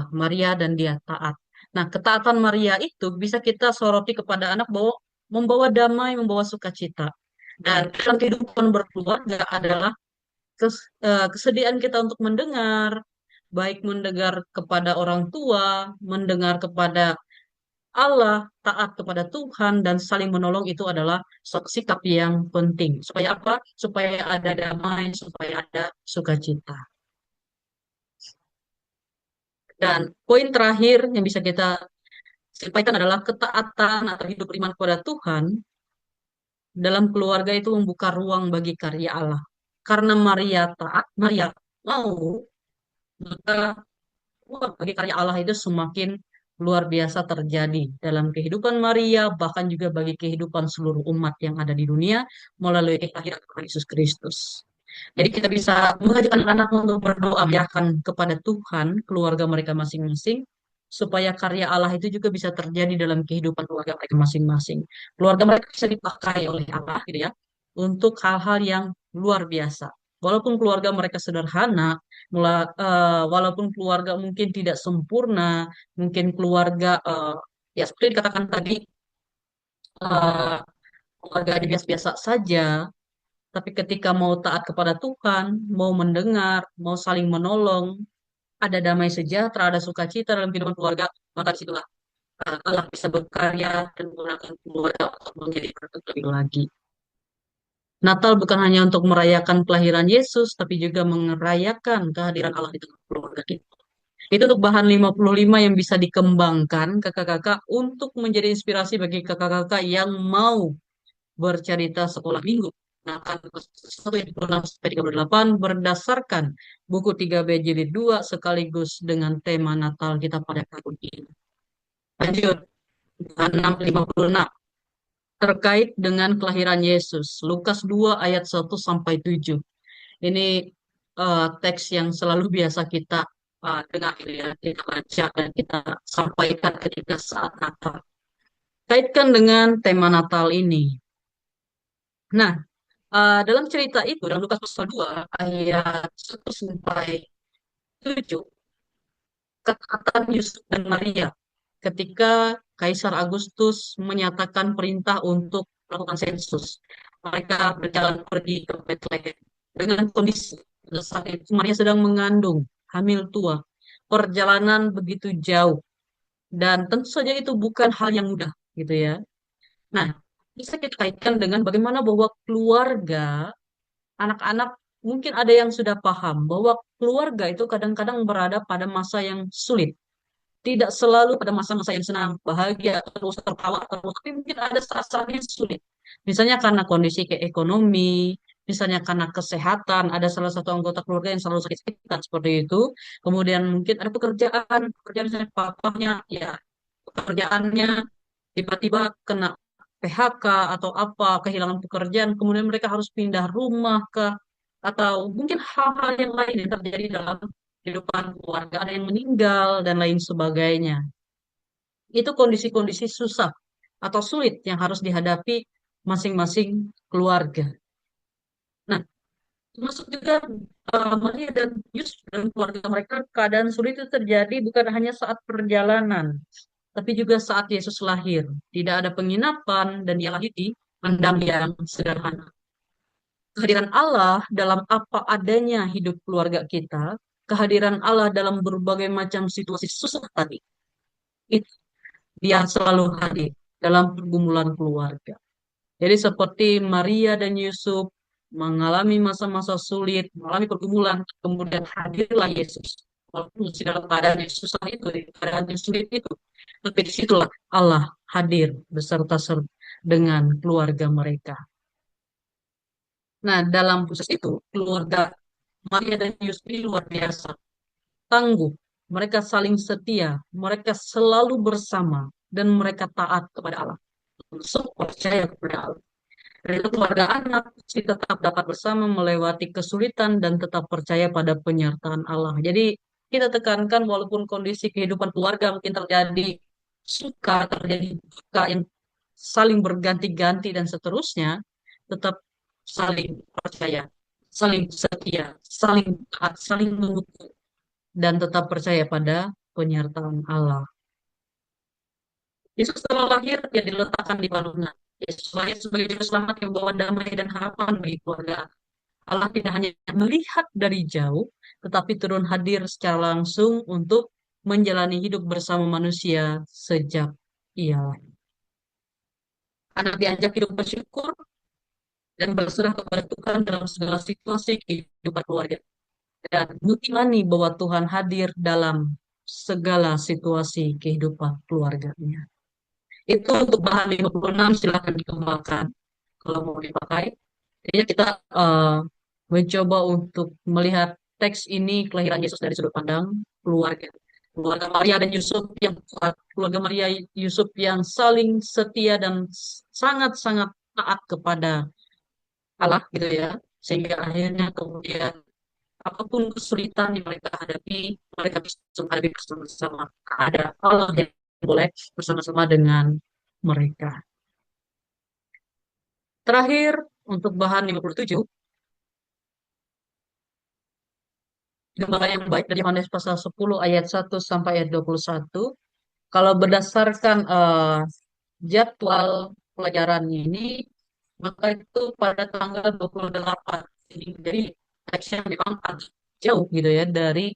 Maria dan dia taat. Nah, ketaatan Maria itu bisa kita soroti kepada anak bahwa membawa damai, membawa sukacita. Dan dalam kehidupan berkeluarga adalah kesediaan kita untuk mendengar, baik mendengar kepada orang tua, mendengar kepada Allah, taat kepada Tuhan, dan saling menolong itu adalah suatu sikap yang penting. Supaya apa? Supaya ada damai, supaya ada sukacita. Dan poin terakhir yang bisa kita sampaikan adalah ketaatan atau hidup beriman kepada Tuhan dalam keluarga itu membuka ruang bagi karya Allah. Karena Maria taat, Maria mau, maka ruang bagi karya Allah itu semakin luar biasa terjadi dalam kehidupan Maria, bahkan juga bagi kehidupan seluruh umat yang ada di dunia melalui kelahiran Tuhan Yesus Kristus. Jadi kita bisa mengajak anak-anak untuk berdoa, menyerahkan kepada Tuhan keluarga mereka masing-masing, supaya karya Allah itu juga bisa terjadi dalam kehidupan keluarga mereka masing-masing. Keluarga mereka bisa dipakai oleh Allah, gitu ya, untuk hal-hal yang luar biasa. Walaupun keluarga mereka sederhana, walaupun keluarga mungkin tidak sempurna, mungkin keluarga ya seperti dikatakan tadi, eh, keluarga biasa-biasa saja, tapi ketika mau taat kepada Tuhan, mau mendengar, mau saling menolong, ada damai sejahtera, ada sukacita dalam kehidupan keluarga, maka disitulah Allah bisa berkarya dan menggunakan keluarga untuk menjadi berkat lebih lagi. Natal bukan hanya untuk merayakan kelahiran Yesus, tapi juga merayakan kehadiran Allah di tengah keluarga kita. Itu untuk bahan 55 yang bisa dikembangkan kakak-kakak untuk menjadi inspirasi bagi kakak-kakak yang mau bercerita sekolah minggu. Nah, akan 1 sampai 38 berdasarkan buku 3B jilid 2 sekaligus dengan tema Natal kita pada tahun ini. Lanjut, 656 terkait dengan kelahiran Yesus. Lukas 2 ayat 1 sampai 7. Ini teks yang selalu biasa kita dengar, gitu ya, kita baca dan kita sampaikan ketika saat Natal. Kaitkan dengan tema Natal ini. Nah, dalam cerita itu, dalam Lukas pasal 2, ayat 1 sampai 7, ketaatan Yusuf dan Maria ketika Kaisar Agustus menyatakan perintah untuk melakukan sensus. Mereka berjalan pergi ke Bethlehem dengan kondisi pada saat itu Maria sedang mengandung, hamil tua. Perjalanan begitu jauh dan tentu saja itu bukan hal yang mudah, gitu ya. Nah, bisa kita kaitkan dengan bagaimana bahwa keluarga, anak-anak mungkin ada yang sudah paham bahwa keluarga itu kadang-kadang berada pada masa yang sulit. Tidak selalu pada masa-masa yang senang, bahagia, terus tertawa, terus, tapi mungkin ada saat-saat yang sulit. Misalnya karena kondisi ekonomi, misalnya karena kesehatan, ada salah satu anggota keluarga yang selalu sakit-sakitan seperti itu. Kemudian mungkin ada pekerjaan misalnya papahnya, ya pekerjaannya tiba-tiba kena PHK atau apa, kehilangan pekerjaan, kemudian mereka harus pindah rumah ke, atau mungkin hal-hal yang lain yang terjadi dalam kehidupan keluarga, ada yang meninggal dan lain sebagainya. Itu kondisi-kondisi susah atau sulit yang harus dihadapi masing-masing keluarga. Nah, termasuk juga Maria dan Yusuf dan keluarga mereka, keadaan sulit itu terjadi bukan hanya saat perjalanan, tapi juga saat Yesus lahir. Tidak ada penginapan dan dia lahir di kandang yang sederhana. Kehadiran Allah dalam apa adanya hidup keluarga kita, kehadiran Allah dalam berbagai macam situasi susah tadi, itu dia selalu hadir dalam pergumulan keluarga. Jadi seperti Maria dan Yusuf mengalami masa-masa sulit, mengalami pergumulan, kemudian hadirlah Yesus. Walaupun masih dalam keadaan yang susah itu, di keadaan yang sulit itu, tapi disitulah Allah hadir beserta dengan keluarga mereka. Nah, dalam proses itu, keluarga Maria dan Yusuf ini luar biasa, tangguh, mereka saling setia, mereka selalu bersama, dan mereka taat kepada Allah. Langsung percaya kepada Allah. Dan itu keluarga anak si tetap dapat bersama melewati kesulitan dan tetap percaya pada penyertaan Allah. Jadi kita tekankan walaupun kondisi kehidupan keluarga mungkin terjadi suka, terjadi duka yang saling berganti-ganti dan seterusnya, tetap saling percaya, saling setia, saling taat, saling mengutuk, dan tetap percaya pada penyertaan Allah. Yesus setelah lahir, dia diletakkan di balunan. Yesus lahir sebagai juru selamat yang membawa damai dan harapan bagi keluarga. Allah tidak hanya melihat dari jauh, tetapi turun hadir secara langsung untuk menjalani hidup bersama manusia sejak ia lahir. Anak diajak hidup bersyukur dan berserah kepada Tuhan dalam segala situasi kehidupan keluarga. Dan mengimani bahwa Tuhan hadir dalam segala situasi kehidupan keluarganya. Itu untuk bahan 56, silahkan dikembangkan kalau mau dipakai. Jadi kita mencoba untuk melihat teks ini kelahiran Yesus dari sudut pandang keluarga. Keluarga Maria dan Yusuf yang kuat, keluarga Maria Yusuf yang saling setia dan sangat-sangat taat kepada Allah gitu ya. Sehingga akhirnya kemudian apapun kesulitan yang mereka hadapi, mereka bisa menghadapi bersama-sama. Ada Allah yang boleh bersama-sama dengan mereka. Terakhir, untuk bahan 57, gembala yang baik dari Yohanes pasal 10 ayat 1 sampai ayat 21. Kalau berdasarkan jadwal pelajaran ini, maka itu pada tanggal 28. Jadi teksnya memang agak jauh gitu ya dari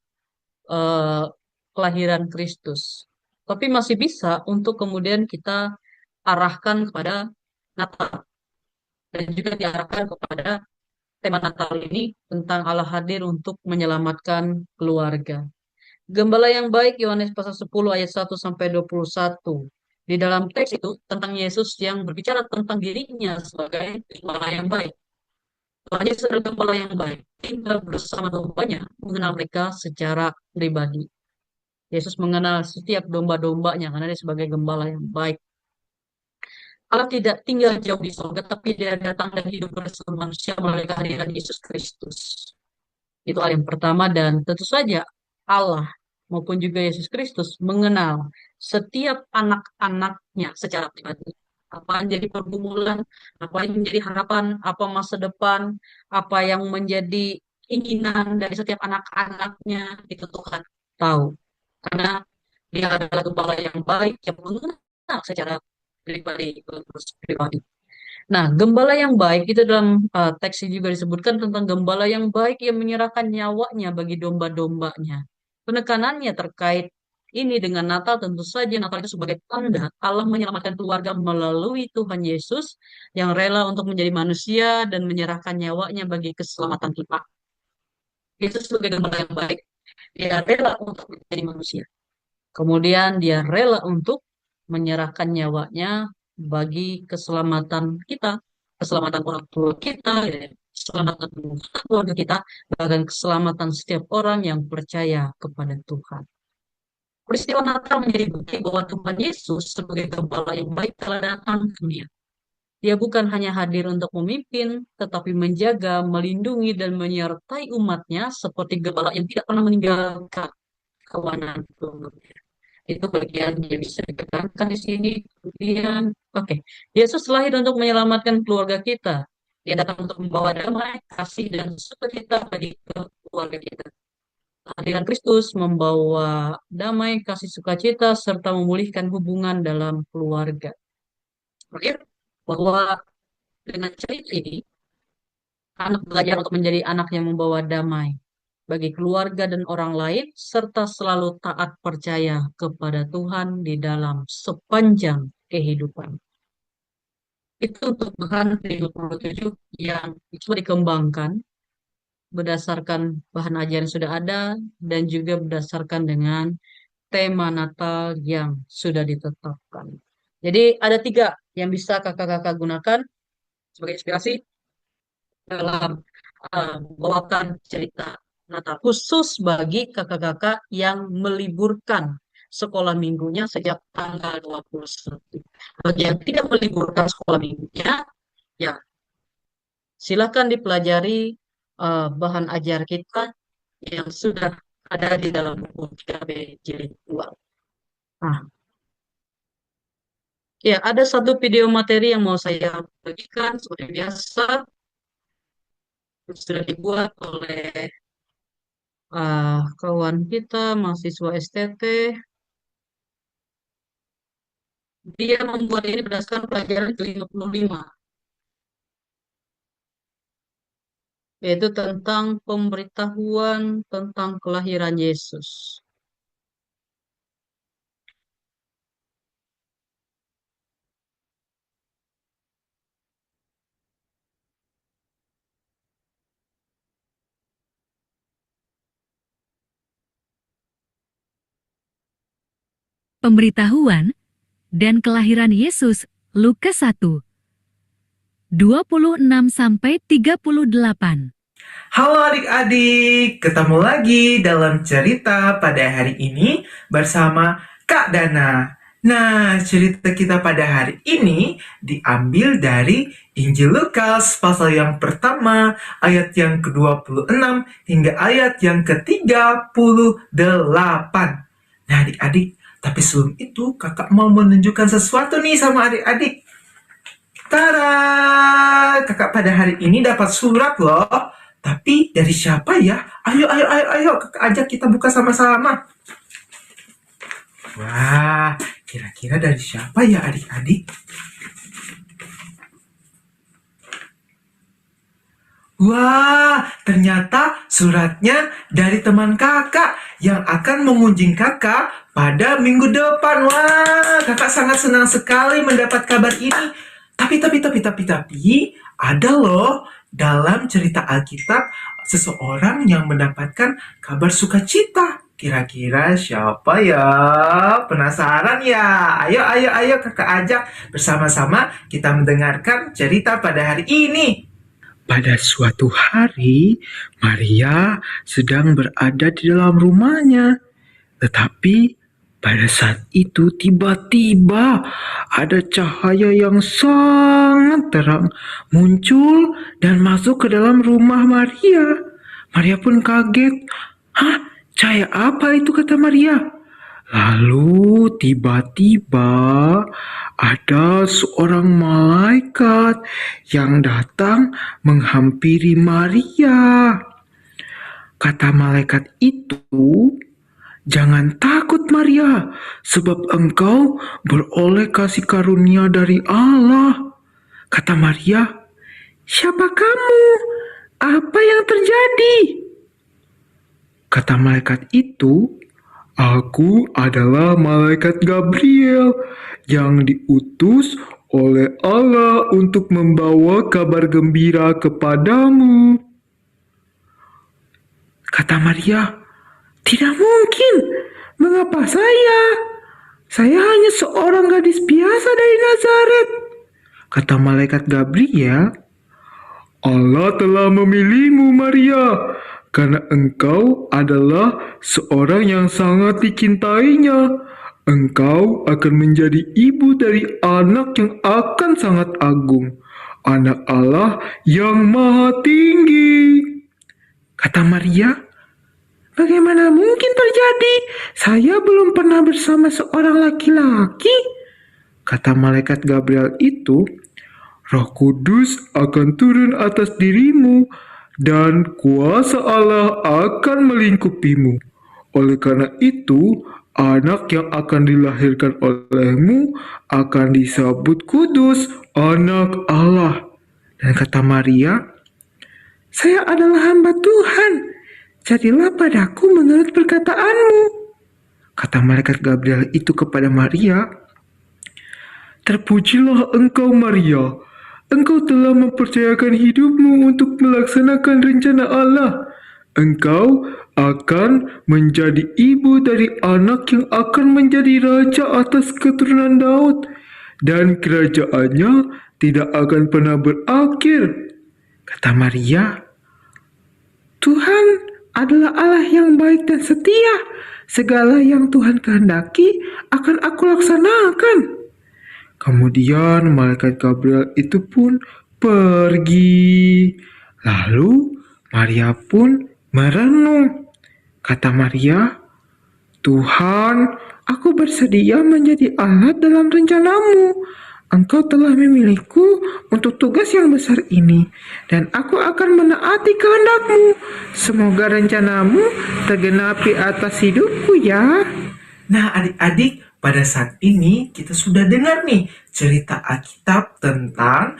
eh, kelahiran Kristus. Tapi masih bisa untuk kemudian kita arahkan kepada Natal dan juga diarahkan kepada tema Natal ini tentang Allah hadir untuk menyelamatkan keluarga. Gembala yang baik Yohanes pasal 10 ayat 1 sampai 21. Di dalam teks itu tentang Yesus yang berbicara tentang dirinya sebagai gembala yang baik. Tuhan Yesus adalah gembala yang baik. Tinggal bersama dombanya, mengenal mereka secara pribadi. Yesus mengenal setiap domba-dombanya karena dia sebagai gembala yang baik. Allah tidak tinggal jauh di surga, tapi dia datang dan hidup bersama manusia melalui kehadiran Yesus Kristus. Itu hal yang pertama dan tentu saja Allah maupun juga Yesus Kristus mengenal setiap anak-anaknya secara pribadi. Apa yang menjadi pergumulan, apa yang menjadi harapan, apa masa depan, apa yang menjadi keinginan dari setiap anak-anaknya, itu Tuhan tahu. Karena dia adalah gembala yang baik yang mengenal secara pribadi. Nah, gembala yang baik itu dalam teks ini juga disebutkan tentang gembala yang baik yang menyerahkan nyawanya bagi domba-dombanya. Penekanannya terkait ini dengan Natal tentu saja Natal itu sebagai tanda Allah menyelamatkan keluarga melalui Tuhan Yesus yang rela untuk menjadi manusia dan menyerahkan nyawanya bagi keselamatan kita. Yesus sebagai gembala yang baik, dia rela untuk menjadi manusia. Kemudian dia rela untuk menyerahkan nyawanya bagi keselamatan kita, keselamatan orang tua kita, ya, keselamatan keluarga kita, bahkan keselamatan setiap orang yang percaya kepada Tuhan. Peristiwa Natal menjadi bukti bahwa Tuhan Yesus sebagai gembala yang baik telah datang ke dunia. Dia bukan hanya hadir untuk memimpin, tetapi menjaga, melindungi, dan menyertai umatnya seperti gembala yang tidak pernah meninggalkan kawanan keluarga. Itu bagian yang bisa ditekankan di sini. Kemudian, oke, Yesus lahir untuk menyelamatkan keluarga kita. Dia datang untuk membawa damai, kasih, dan sukacita bagi keluarga kita. Kehadiran Kristus membawa damai, kasih, sukacita, serta memulihkan hubungan dalam keluarga. Terakhir, bahwa dengan cerita ini, anak belajar untuk menjadi anak yang membawa damai bagi keluarga dan orang lain, serta selalu taat percaya kepada Tuhan di dalam sepanjang kehidupan. Itu untuk bahan 57 yang coba dikembangkan berdasarkan bahan ajaran yang sudah ada dan juga berdasarkan dengan tema Natal yang sudah ditetapkan. Jadi ada 3 yang bisa kakak-kakak gunakan sebagai inspirasi dalam membawakan cerita Natal khusus bagi kakak-kakak yang meliburkan sekolah minggunya sejak tanggal 21. Bagi yang tidak meliburkan sekolah minggunya, ya silakan dipelajari bahan ajar kita yang sudah ada di dalam buku 3B jilid 2. Nah, ya ada satu video materi yang mau saya bagikan seperti biasa sudah dibuat oleh kawan kita mahasiswa STT. Dia membuat ini berdasarkan pelajaran ke-55, yaitu tentang pemberitahuan tentang kelahiran Yesus. Pemberitahuan dan kelahiran Yesus, Lukas 1, 26-38. Halo adik-adik, ketemu lagi dalam cerita pada hari ini bersama Kak Dana. Nah, cerita kita pada hari ini diambil dari Injil Lukas pasal yang pertama, ayat yang ke-26 hingga ayat yang ke-38. Nah, adik-adik, tapi sebelum itu kakak mau menunjukkan sesuatu nih sama adik-adik. Tada! Kakak pada hari ini dapat surat loh. Tapi dari siapa ya? Ayo, kakak ajak kita buka sama-sama. Wah, kira-kira dari siapa ya adik-adik? Wah, ternyata suratnya dari teman kakak yang akan mengunjungi kakak pada minggu depan. Wah, kakak sangat senang sekali mendapat kabar ini. Tapi, ada loh dalam cerita Alkitab seseorang yang mendapatkan kabar sukacita. Kira-kira siapa ya? Penasaran ya? Ayo kakak ajak bersama-sama kita mendengarkan cerita pada hari ini. Pada suatu hari, Maria sedang berada di dalam rumahnya. Tetapi pada saat itu tiba-tiba ada cahaya yang sangat terang muncul dan masuk ke dalam rumah Maria. Maria pun kaget. Hah? Cahaya apa itu, kata Maria? Lalu tiba-tiba ada seorang malaikat yang datang menghampiri Maria. Kata malaikat itu, "Jangan takut Maria, sebab engkau beroleh kasih karunia dari Allah." Kata Maria, "Siapa kamu? Apa yang terjadi?" Kata malaikat itu, "Aku adalah malaikat Gabriel yang diutus oleh Allah untuk membawa kabar gembira kepadamu." Kata Maria, "Tidak mungkin. Mengapa saya? Saya hanya seorang gadis biasa dari Nazaret." Kata malaikat Gabriel, "Allah telah memilihmu Maria, karena engkau adalah seorang yang sangat dicintainya. Engkau akan menjadi ibu dari anak yang akan sangat agung, anak Allah yang maha tinggi." Kata Maria, "Bagaimana mungkin terjadi? Saya belum pernah bersama seorang laki-laki." Kata malaikat Gabriel itu, "Roh Kudus akan turun atas dirimu dan kuasa Allah akan melingkupimu. Oleh karena itu, anak yang akan dilahirkan olehmu akan disebut kudus, anak Allah." Dan kata Maria, "Saya adalah hamba Tuhan. Jadilah padaku menurut perkataanmu." Kata malaikat Gabriel itu kepada Maria, "Terpujilah engkau Maria. Engkau telah mempercayakan hidupmu untuk melaksanakan rencana Allah. Engkau akan menjadi ibu dari anak yang akan menjadi raja atas keturunan Daud, dan kerajaannya tidak akan pernah berakhir." Kata Maria, "Tuhan adalah Allah yang baik dan setia. Segala yang Tuhan kehendaki akan aku laksanakan." Kemudian malaikat Gabriel itu pun pergi. Lalu Maria pun merenung. Kata Maria, "Tuhan, aku bersedia menjadi alat dalam rencanamu. Engkau telah memilihku untuk tugas yang besar ini, dan aku akan menaati kehendakmu. Semoga rencanamu tergenapi atas hidupku ya." Nah adik-adik, pada saat ini kita sudah dengar nih cerita Alkitab tentang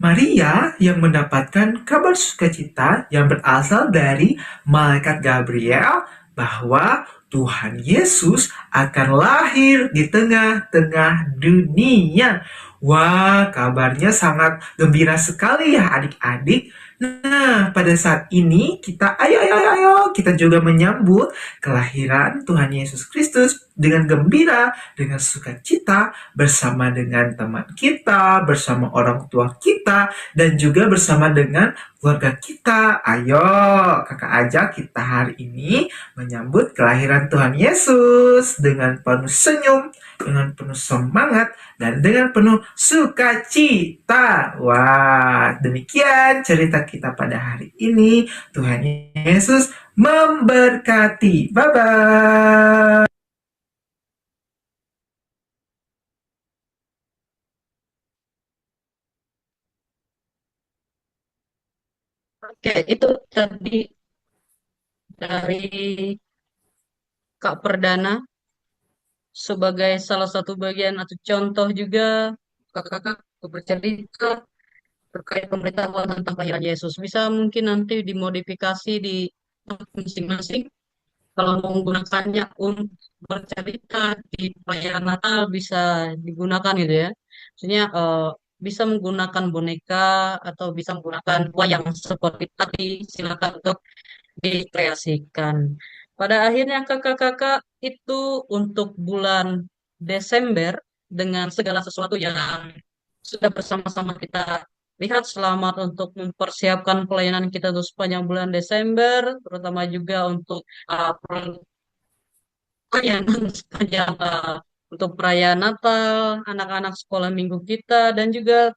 Maria yang mendapatkan kabar sukacita yang berasal dari malaikat Gabriel bahwa Tuhan Yesus akan lahir di tengah-tengah dunia. Wah, kabarnya sangat gembira sekali ya adik-adik. Nah, pada saat ini kita ayo kita juga menyambut kelahiran Tuhan Yesus Kristus dengan gembira, dengan sukacita bersama dengan teman kita, bersama orang tua kita, dan juga bersama dengan keluarga kita. Ayo, kakak ajak kita hari ini menyambut kelahiran Tuhan Yesus dengan penuh senyum, dengan penuh semangat, dan dengan penuh sukacita. Wah, demikian cerita kita pada hari ini. Tuhan Yesus memberkati. Bye-bye. Oke, itu tadi dari Kak Perdana sebagai salah satu bagian atau contoh juga kakak-kakak bercerita terkait pemberitahuan tentang kelahiran Yesus. Bisa mungkin nanti dimodifikasi di masing-masing. Kalau mau menggunakannya untuk bercerita di perayaan Natal bisa digunakan gitu ya. Maksudnya bisa menggunakan boneka atau bisa menggunakan wayang seperti tadi. Silakan untuk dikreasikan. Pada akhirnya kakak-kakak itu untuk bulan Desember dengan segala sesuatu yang sudah bersama-sama kita lihat, selamat untuk mempersiapkan pelayanan kita untuk sepanjang bulan Desember, terutama juga untuk pelayanan sepanjang untuk perayaan Natal, anak-anak sekolah minggu kita, dan juga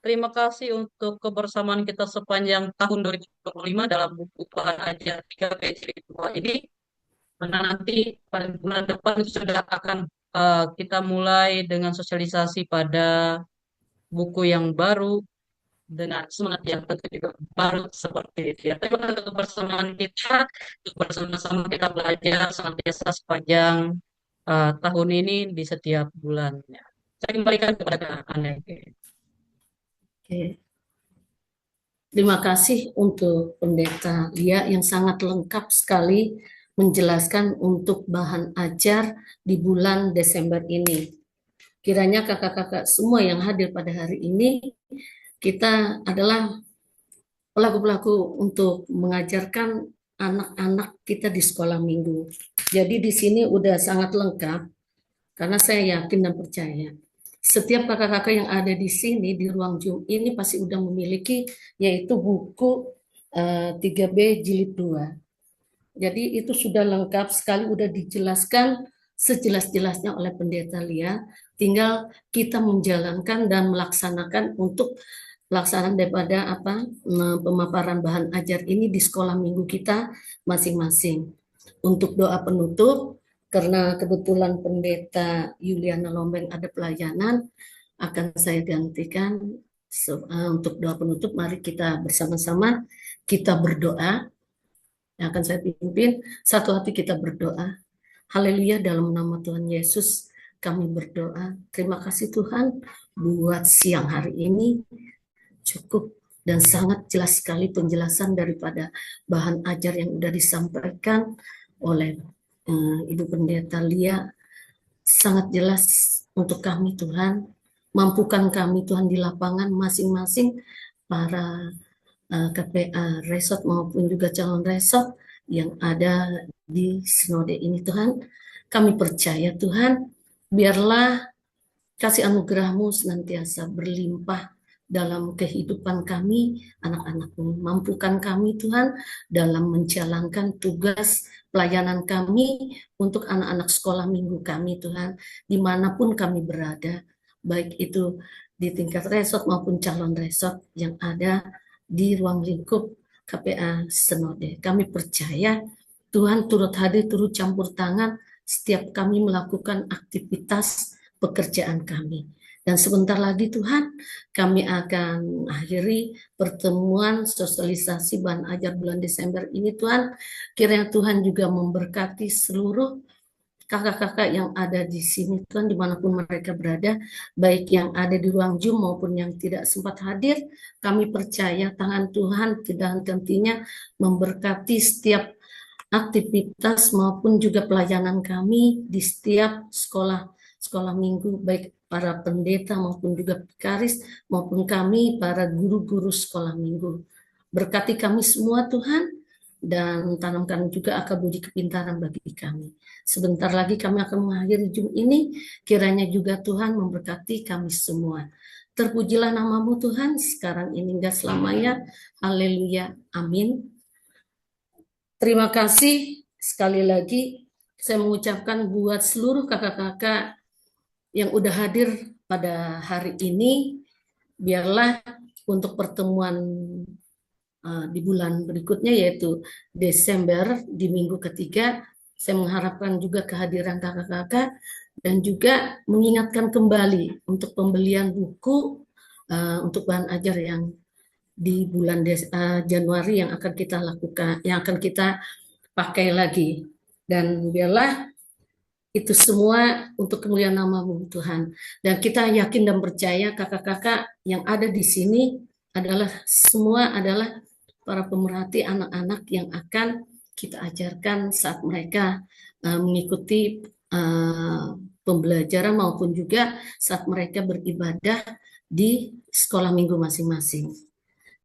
terima kasih untuk kebersamaan kita sepanjang tahun 2025 dalam buku Bahan Ajar 3 PJJ 2 ini. Karena nanti pada bulan depan sudah akan kita mulai dengan sosialisasi pada buku yang baru dengan semangat yang tentu juga baru seperti itu ya. Terima kasih untuk kebersamaan kita, untuk bersama-sama kita belajar senantiasa sepanjang tahun ini di setiap bulannya. Saya kembalikan kepada Kak Ane. Oke. Terima kasih untuk Pendeta Lia yang sangat lengkap sekali menjelaskan untuk bahan ajar di bulan Desember ini. Kiranya kakak-kakak semua yang hadir pada hari ini, kita adalah pelaku-pelaku untuk mengajarkan anak-anak kita di sekolah minggu. Jadi di sini udah sangat lengkap, karena saya yakin dan percaya setiap kakak-kakak yang ada di sini di ruang Zoom ini pasti udah memiliki yaitu buku 3B jilid 2. Jadi itu sudah lengkap sekali, udah dijelaskan sejelas-jelasnya oleh Pendeta Lia. Tinggal kita menjalankan dan melaksanakan untuk pelaksanaan daripada pemaparan bahan ajar ini di sekolah minggu kita masing-masing. Untuk doa penutup, karena kebetulan Pendeta Yuliana Lombeng ada pelayanan, akan saya gantikan untuk doa penutup. Mari kita bersama-sama kita berdoa. Yang akan saya pimpin, satu hati kita berdoa. Haleluya, dalam nama Tuhan Yesus kami berdoa. Terima kasih Tuhan buat siang hari ini. Cukup dan sangat jelas sekali penjelasan daripada bahan ajar yang sudah disampaikan oleh Ibu Pendeta Lia. Sangat jelas untuk kami Tuhan. Mampukan kami Tuhan di lapangan masing-masing para KPA resort maupun juga calon resort yang ada di sinode ini Tuhan. Kami percaya Tuhan, biarlah kasih anugerah-Mu senantiasa berlimpah dalam kehidupan kami, anak-anak-Mu. Mampukan kami Tuhan dalam menjalankan tugas pelayanan kami untuk anak-anak sekolah minggu kami Tuhan, dimanapun kami berada, baik itu di tingkat resort maupun calon resort yang ada di ruang lingkup KPA Senode. Kami percaya Tuhan turut hadir, turut campur tangan setiap kami melakukan aktivitas pekerjaan kami. Dan sebentar lagi Tuhan, kami akan akhiri pertemuan sosialisasi bahan ajar bulan Desember ini Tuhan. Kiranya Tuhan juga memberkati seluruh kakak-kakak yang ada di sini Tuhan, dimanapun mereka berada, baik yang ada di ruang Zoom maupun yang tidak sempat hadir, kami percaya tangan Tuhan tidak henti-hentinya memberkati setiap aktivitas maupun juga pelayanan kami di setiap sekolah minggu, baik para pendeta maupun juga vikaris maupun kami para guru-guru sekolah minggu. Berkati kami semua Tuhan, dan tanamkan juga akal budi kepintaran bagi kami. Sebentar lagi kami akan mengakhiri Zoom ini, kiranya juga Tuhan memberkati kami semua. Terpujilah namamu Tuhan, sekarang ini hingga selamanya. Haleluya, amin. Terima kasih sekali lagi saya mengucapkan buat seluruh kakak-kakak yang udah hadir pada hari ini, biarlah untuk pertemuan di bulan berikutnya yaitu Desember di minggu ketiga, saya mengharapkan juga kehadiran kakak-kakak dan juga mengingatkan kembali untuk pembelian buku untuk bahan ajar yang di bulan Januari yang akan kita lakukan, yang akan kita pakai lagi. Dan biarlah itu semua untuk kemuliaan nama-Mu Tuhan. Dan kita yakin dan percaya kakak-kakak yang ada di sini adalah semua adalah para pemerhati anak-anak yang akan kita ajarkan saat mereka mengikuti pembelajaran maupun juga saat mereka beribadah di sekolah minggu masing-masing.